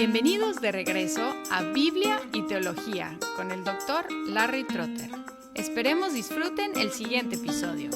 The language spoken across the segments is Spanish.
Bienvenidos de regreso a Biblia y Teología con el Dr. Larry Trotter. Esperemos disfruten el siguiente episodio.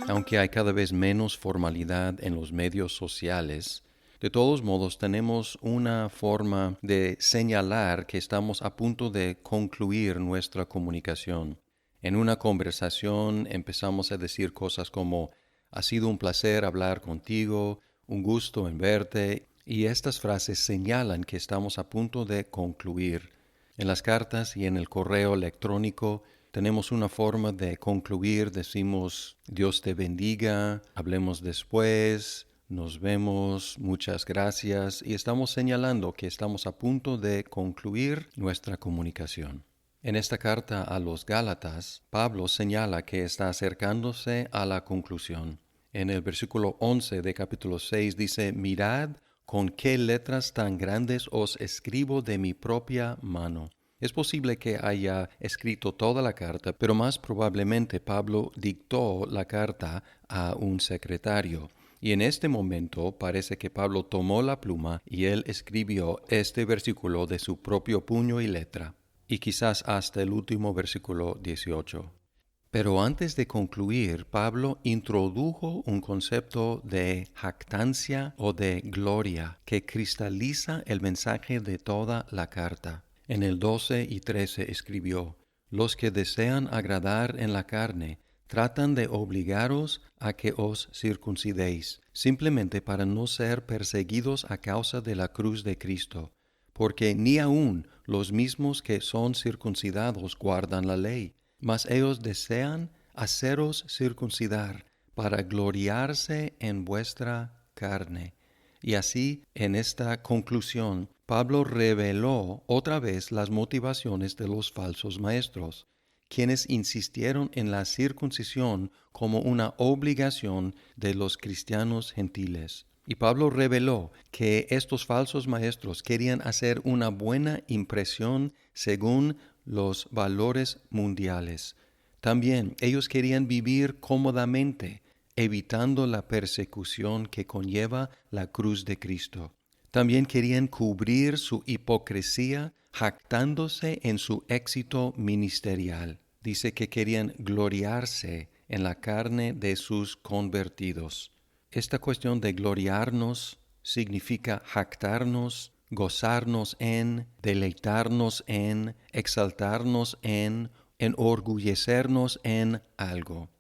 Aunque hay cada vez menos formalidad en los medios sociales, de todos modos tenemos una forma de señalar que estamos a punto de concluir nuestra comunicación. En una conversación empezamos a decir cosas como «Ha sido un placer hablar contigo», «Un gusto en verte», y estas frases señalan que estamos a punto de concluir. En las cartas y en el correo electrónico tenemos una forma de concluir, decimos «Dios te bendiga», «Hablemos después», «Nos vemos», «Muchas gracias», y estamos señalando que estamos a punto de concluir nuestra comunicación. En esta carta a los Gálatas, Pablo señala que está acercándose a la conclusión. En el versículo 11 de capítulo 6 dice, «Mirad con qué letras tan grandes os escribo de mi propia mano». Es posible que haya escrito toda la carta, pero más probablemente Pablo dictó la carta a un secretario. Y en este momento parece que Pablo tomó la pluma y él escribió este versículo de su propio puño y letra, y quizás hasta el último versículo 18. Pero antes de concluir, Pablo introdujo un concepto de jactancia o de gloria que cristaliza el mensaje de toda la carta. En el 12 y 13 escribió, «Los que desean agradar en la carne tratan de obligaros a que os circuncidéis, simplemente para no ser perseguidos a causa de la cruz de Cristo, porque ni aun los mismos que son circuncidados guardan la ley, mas ellos desean haceros circuncidar para gloriarse en vuestra carne». Y así, en esta conclusión, Pablo reveló otra vez las motivaciones de los falsos maestros, quienes insistieron en la circuncisión como una obligación de los cristianos gentiles. Y Pablo reveló que estos falsos maestros querían hacer una buena impresión según los valores mundiales. También ellos querían vivir cómodamente, evitando la persecución que conlleva la cruz de Cristo. También querían cubrir su hipocresía jactándose en su éxito ministerial. Dice que querían gloriarse en la carne de sus convertidos. Esta cuestión de gloriarnos significa jactarnos, gozarnos en, deleitarnos en, exaltarnos en, enorgullecernos en algo.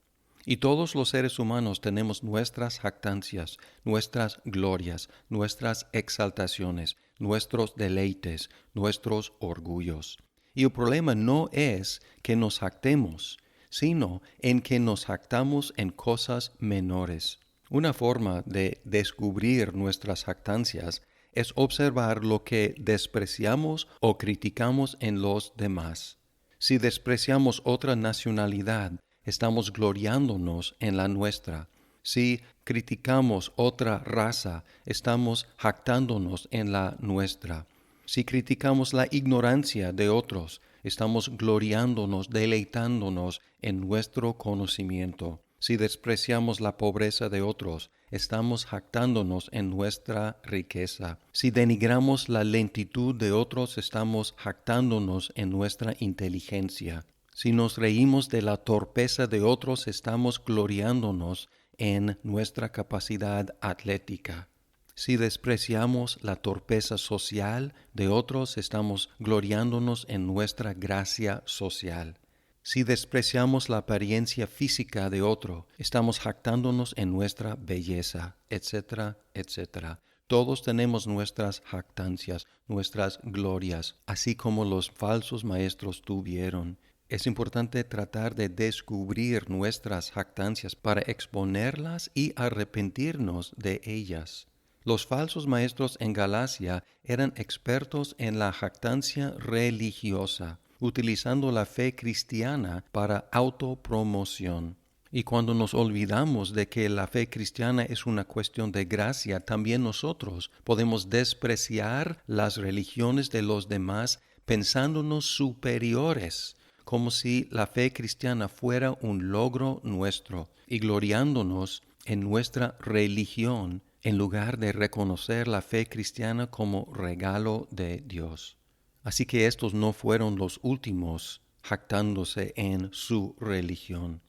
Y todos los seres humanos tenemos nuestras jactancias, nuestras glorias, nuestras exaltaciones, nuestros deleites, nuestros orgullos. Y el problema no es que nos jactemos, sino en que nos jactamos en cosas menores. Una forma de descubrir nuestras jactancias es observar lo que despreciamos o criticamos en los demás. Si despreciamos otra nacionalidad, estamos gloriándonos en la nuestra. Si criticamos otra raza, estamos jactándonos en la nuestra. Si criticamos la ignorancia de otros, estamos gloriándonos, deleitándonos en nuestro conocimiento. Si despreciamos la pobreza de otros, estamos jactándonos en nuestra riqueza. Si denigramos la lentitud de otros, estamos jactándonos en nuestra inteligencia. Si nos reímos de la torpeza de otros, estamos gloriándonos en nuestra capacidad atlética. Si despreciamos la torpeza social de otros, estamos gloriándonos en nuestra gracia social. Si despreciamos la apariencia física de otro, estamos jactándonos en nuestra belleza, etcétera, etcétera. Todos tenemos nuestras jactancias, nuestras glorias, así como los falsos maestros tuvieron. Es importante tratar de descubrir nuestras jactancias para exponerlas y arrepentirnos de ellas. Los falsos maestros en Galacia eran expertos en la jactancia religiosa, utilizando la fe cristiana para autopromoción. Y cuando nos olvidamos de que la fe cristiana es una cuestión de gracia, también nosotros podemos despreciar las religiones de los demás pensándonos superiores, como si la fe cristiana fuera un logro nuestro y gloriándonos en nuestra religión en lugar de reconocer la fe cristiana como regalo de Dios. Así que estos no fueron los últimos jactándose en su religión.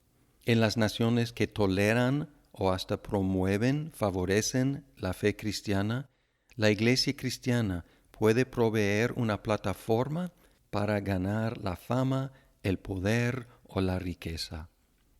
En las naciones que toleran o hasta promueven, favorecen la fe cristiana, la Iglesia cristiana puede proveer una plataforma para ganar la fama, el poder o la riqueza.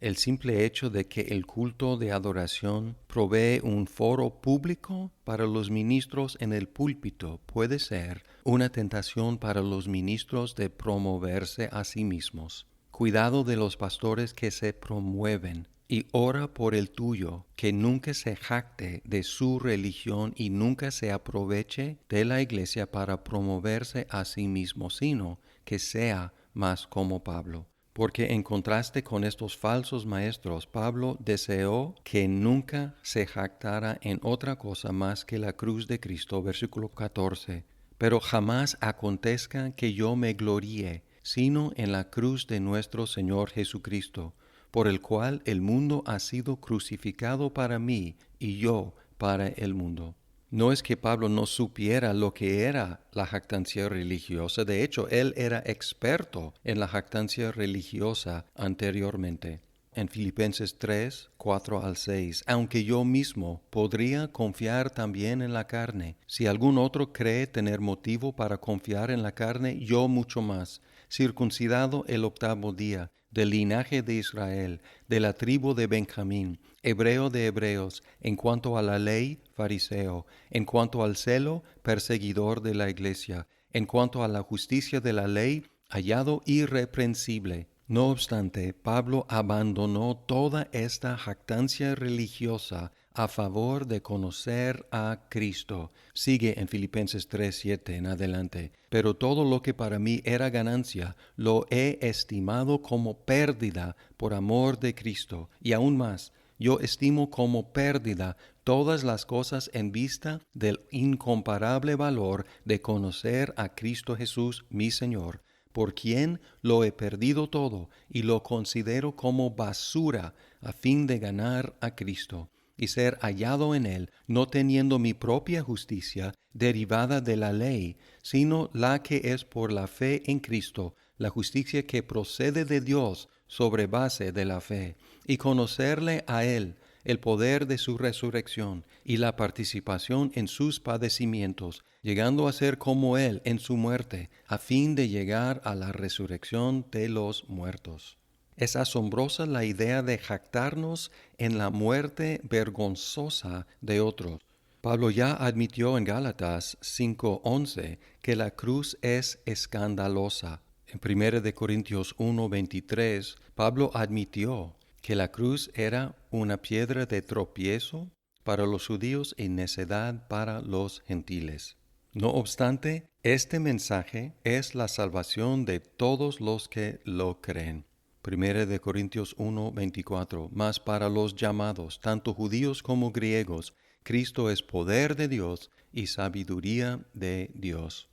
El simple hecho de que el culto de adoración provee un foro público para los ministros en el púlpito puede ser una tentación para los ministros de promoverse a sí mismos. Cuidado de los pastores que se promueven y ora por el tuyo, que nunca se jacte de su religión y nunca se aproveche de la iglesia para promoverse a sí mismo, sino que sea más como Pablo. Porque en contraste con estos falsos maestros, Pablo deseó que nunca se jactara en otra cosa más que la cruz de Cristo, versículo 14. Pero jamás acontezca que yo me gloríe, sino en la cruz de nuestro Señor Jesucristo, por el cual el mundo ha sido crucificado para mí y yo para el mundo. No es que Pablo no supiera lo que era la jactancia religiosa, de hecho, él era experto en la jactancia religiosa anteriormente. En Filipenses 3, 4 al 6, aunque yo mismo podría confiar también en la carne. Si algún otro cree tener motivo para confiar en la carne, yo mucho más, circuncidado el 8º día, del linaje de Israel, de la tribu de Benjamín, hebreo de hebreos, en cuanto a la ley, fariseo, en cuanto al celo, perseguidor de la iglesia, en cuanto a la justicia de la ley, hallado irreprensible. No obstante, Pablo abandonó toda esta jactancia religiosa a favor de conocer a Cristo. Sigue en Filipenses 3:7 en adelante. Pero todo lo que para mí era ganancia, lo he estimado como pérdida por amor de Cristo. Y aún más, yo estimo como pérdida todas las cosas en vista del incomparable valor de conocer a Cristo Jesús, mi Señor, por quien lo he perdido todo y lo considero como basura a fin de ganar a Cristo y ser hallado en él, no teniendo mi propia justicia derivada de la ley, sino la que es por la fe en Cristo, la justicia que procede de Dios sobre base de la fe, y conocerle a él, el poder de su resurrección y la participación en sus padecimientos, llegando a ser como él en su muerte, a fin de llegar a la resurrección de los muertos. Es asombrosa la idea de jactarnos en la muerte vergonzosa de otros. Pablo ya admitió en Gálatas 5:11 que la cruz es escandalosa. En 1 Corintios 1:23, Pablo admitió que la cruz era una piedra de tropiezo para los judíos y necedad para los gentiles. No obstante, este mensaje es la salvación de todos los que lo creen. 1 Corintios 1:24, mas para los llamados, tanto judíos como griegos, Cristo es poder de Dios y sabiduría de Dios.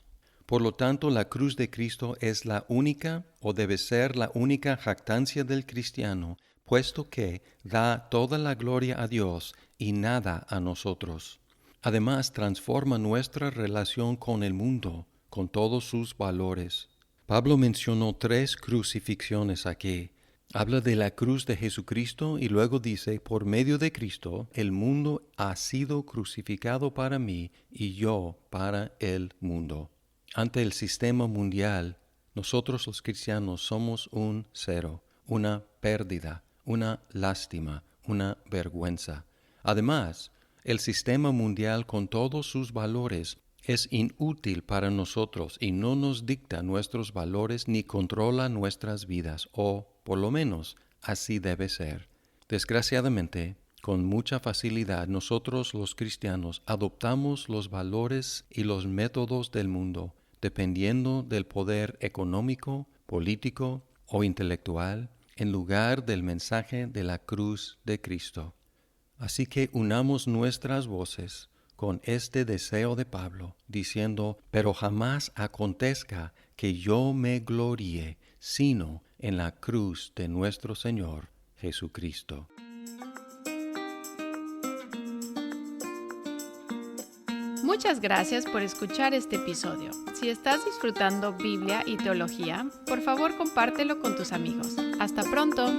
Por lo tanto, la cruz de Cristo es la única o debe ser la única jactancia del cristiano, puesto que da toda la gloria a Dios y nada a nosotros. Además, transforma nuestra relación con el mundo, con todos sus valores. Pablo mencionó 3 crucifixiones aquí. Habla de la cruz de Jesucristo y luego dice, por medio de Cristo, el mundo ha sido crucificado para mí y yo para el mundo. Ante el sistema mundial, nosotros los cristianos somos un cero, una pérdida, una lástima, una vergüenza. Además, el sistema mundial con todos sus valores es inútil para nosotros y no nos dicta nuestros valores ni controla nuestras vidas, o por lo menos así debe ser. Desgraciadamente, con mucha facilidad nosotros los cristianos adoptamos los valores y los métodos del mundo, dependiendo del poder económico, político o intelectual, en lugar del mensaje de la cruz de Cristo. Así que unamos nuestras voces con este deseo de Pablo, diciendo, pero jamás acontezca que yo me gloríe, sino en la cruz de nuestro Señor Jesucristo. Muchas gracias por escuchar este episodio. Si estás disfrutando Biblia y teología, por favor compártelo con tus amigos. ¡Hasta pronto!